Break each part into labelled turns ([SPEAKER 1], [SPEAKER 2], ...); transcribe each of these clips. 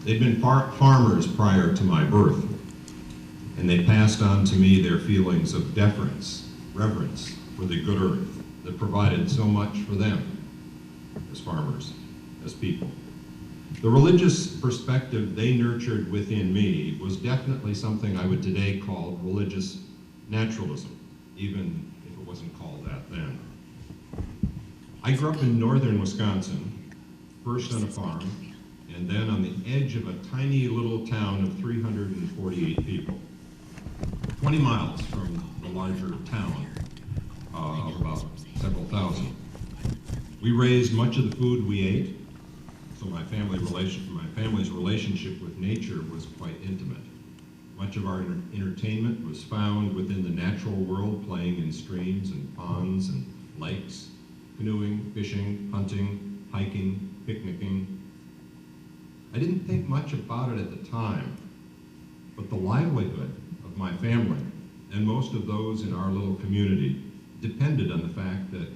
[SPEAKER 1] They'd been farmers prior to my birth, and they passed on to me their feelings of deference, reverence for the good earth that provided so much for them as farmers, as people. The religious perspective they nurtured within me was definitely something I would today call religious naturalism, even if it wasn't called that then. I grew up in northern Wisconsin, first on a farm, and then on the edge of a tiny little town of 348 people, 20 miles from the larger town of about several thousand. We raised much of the food we ate, so my family's relationship with nature was quite intimate. Much of our entertainment was found within the natural world, playing in streams and ponds and lakes, canoeing, fishing, hunting, hiking, picnicking. I didn't think much about it at the time, but the livelihood of my family and most of those in our little community depended on the fact that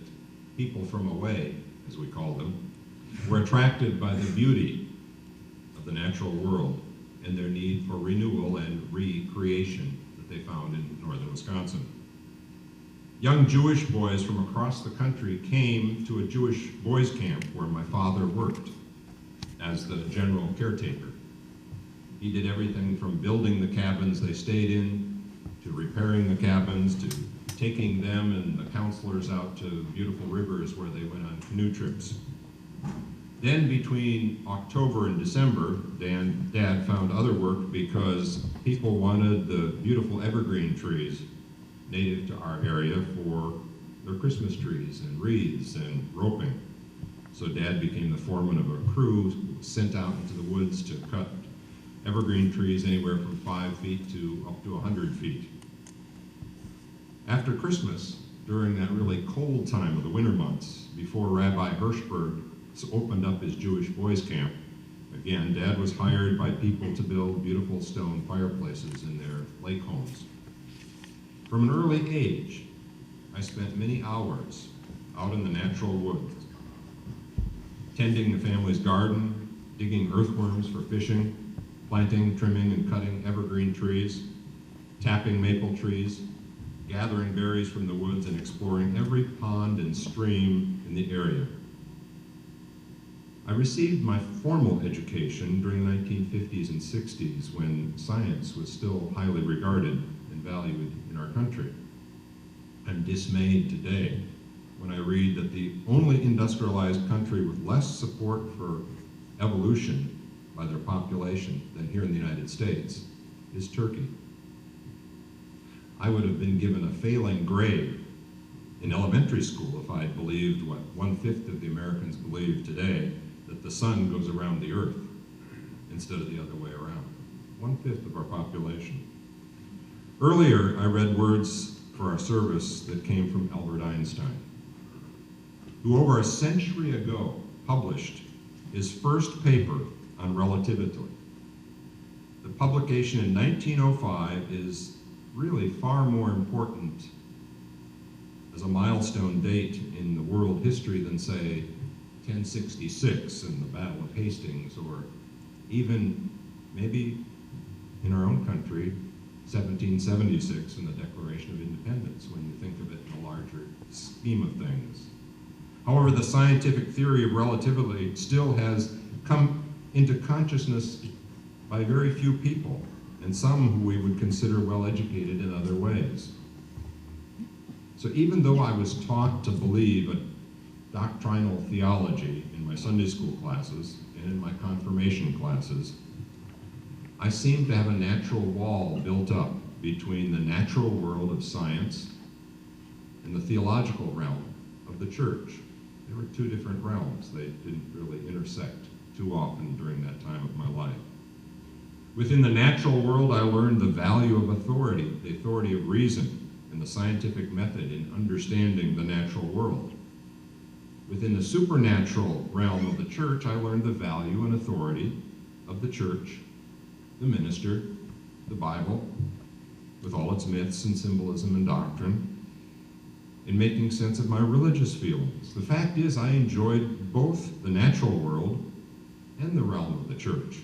[SPEAKER 1] people from away, as we called them, were attracted by the beauty of the natural world and their need for renewal and recreation that they found in northern Wisconsin. Young Jewish boys from across the country came to a Jewish boys' camp where my father worked as the general caretaker. He did everything from building the cabins they stayed in, to repairing the cabins, to taking them and the counselors out to beautiful rivers where they went on canoe trips. Then between October and December, Dad found other work because people wanted the beautiful evergreen trees native to our area for their Christmas trees and wreaths and roping. So Dad became the foreman of a crew who was sent out into the woods to cut evergreen trees anywhere from 5 feet to up to 100 feet. After Christmas, during that really cold time of the winter months, before Rabbi Hirschberg opened up his Jewish boys' camp, again, Dad was hired by people to build beautiful stone fireplaces in their lake homes. From an early age, I spent many hours out in the natural woods, tending the family's garden, digging earthworms for fishing, planting, trimming, and cutting evergreen trees, tapping maple trees, gathering berries from the woods, and exploring every pond and stream in the area. I received my formal education during the 1950s and 60s when science was still highly regarded and valued in our country. I'm dismayed today when I read that the only industrialized country with less support for evolution by their population than here in the United States is Turkey. I would have been given a failing grade in elementary school if I had believed what 1/5 of the Americans believe today, that the sun goes around the earth instead of the other way around. 1/5 of our population. Earlier, I read words for our service that came from Albert Einstein, who over a century ago published his first paper on relativity. The publication in 1905 is really far more important as a milestone date in the world history than, say, 1066 and the Battle of Hastings, or even maybe in our own country, 1776 and the Declaration of Independence, when you think of it in a larger scheme of things. However, the scientific theory of relativity still has come into consciousness by very few people, and some who we would consider well-educated in other ways. So even though I was taught to believe a doctrinal theology in my Sunday school classes and in my confirmation classes, I seemed to have a natural wall built up between the natural world of science and the theological realm of the church. They were two different realms. They didn't really intersect too often during that time of my life. Within the natural world, I learned the value of authority, the authority of reason, and the scientific method in understanding the natural world. Within the supernatural realm of the church, I learned the value and authority of the church, the minister, the Bible, with all its myths and symbolism and doctrine, in making sense of my religious feelings. The fact is, I enjoyed both the natural world and the realm of the church.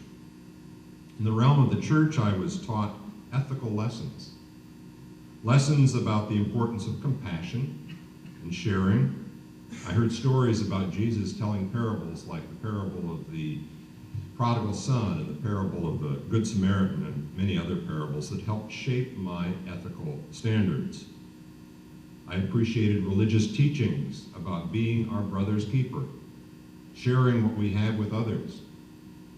[SPEAKER 1] In the realm of the church, I was taught ethical lessons. Lessons about the importance of compassion and sharing. I heard stories about Jesus telling parables like the parable of the prodigal son and the parable of the Good Samaritan and many other parables that helped shape my ethical standards. I appreciated religious teachings about being our brother's keeper, sharing what we have with others,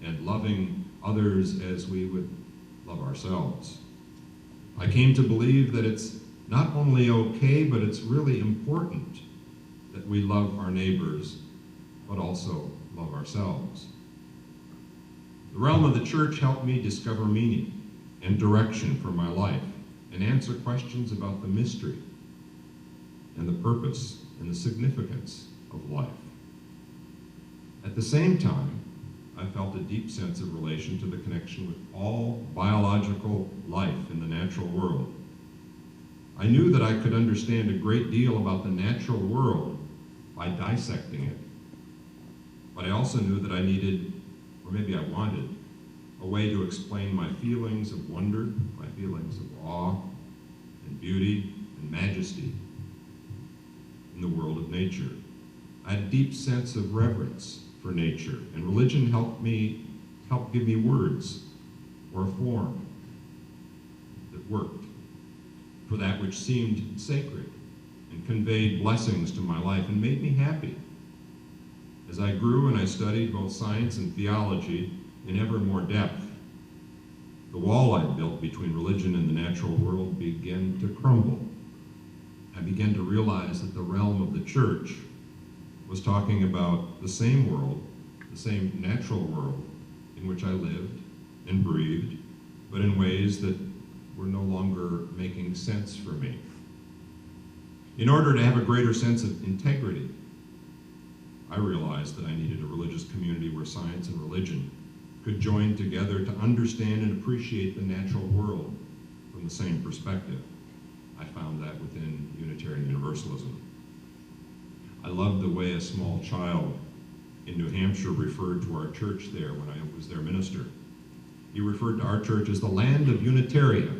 [SPEAKER 1] and loving others as we would love ourselves. I came to believe that it's not only okay, but it's really important that we love our neighbors, but also love ourselves. The realm of the church helped me discover meaning and direction for my life and answer questions about the mystery and the purpose and the significance of life. At the same time, I felt a deep sense of relation to the connection with all biological life in the natural world. I knew that I could understand a great deal about the natural world by dissecting it. But I also knew that I needed, or maybe I wanted, a way to explain my feelings of wonder, my feelings of awe and beauty and majesty in the world of nature. I had a deep sense of reverence for nature, and religion helped give me words or a form that worked for that which seemed sacred and conveyed blessings to my life and made me happy. As I grew and I studied both science and theology in ever more depth, the wall I'd built between religion and the natural world began to crumble. I began to realize that the realm of the church was talking about the same world, the same natural world in which I lived and breathed, but in ways that were no longer making sense for me. In order to have a greater sense of integrity, I realized that I needed a religious community where science and religion could join together to understand and appreciate the natural world from the same perspective. I found that within Unitarian Universalism. I loved the way a small child in New Hampshire referred to our church there when I was their minister. He referred to our church as the land of Unitaria.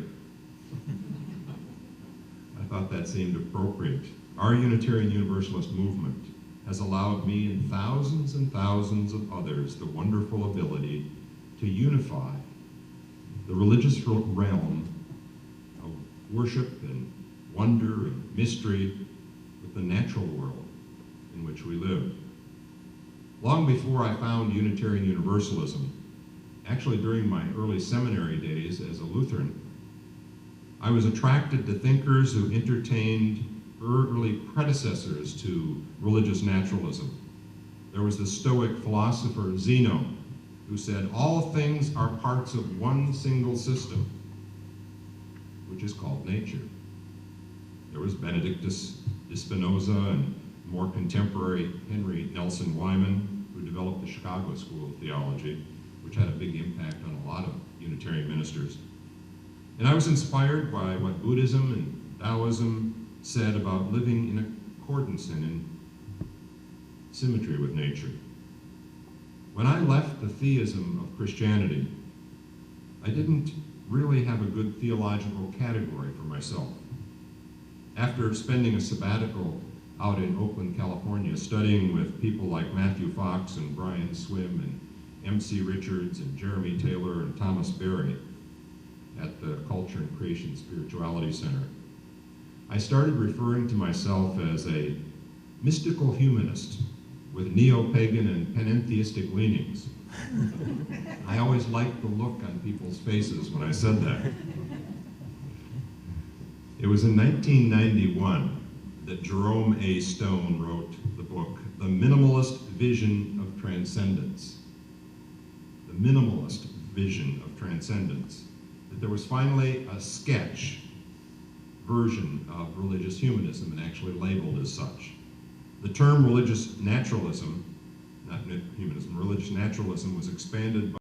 [SPEAKER 1] I thought that seemed appropriate. Our Unitarian Universalist movement has allowed me and thousands of others the wonderful ability to unify the religious realm of worship and wonder and mystery with the natural world in which we live. Long before I found Unitarian Universalism, actually during my early seminary days as a Lutheran, I was attracted to thinkers who entertained early predecessors to religious naturalism. There was the Stoic philosopher Zeno, who said, all things are parts of one single system, which is called nature. There was Benedictus de Spinoza and more contemporary Henry Nelson Wyman, who developed the Chicago School of Theology, which had a big impact on a lot of Unitarian ministers. And I was inspired by what Buddhism and Taoism said about living in accordance and in symmetry with nature. When I left the theism of Christianity, I didn't really have a good theological category for myself. After spending a sabbatical out in Oakland, California, studying with people like Matthew Fox and Brian Swim and M.C. Richards and Jeremy Taylor and Thomas Berry at the Culture and Creation Spirituality Center, I started referring to myself as a mystical humanist with neo-pagan and panentheistic leanings. I always liked the look on people's faces when I said that. It was in 1991 that Jerome A. Stone wrote the book, The Minimalist Vision of Transcendence. The Minimalist Vision of Transcendence. That there was finally a sketch version of religious humanism and actually labeled as such. The term religious naturalism, not humanism, religious naturalism was expanded by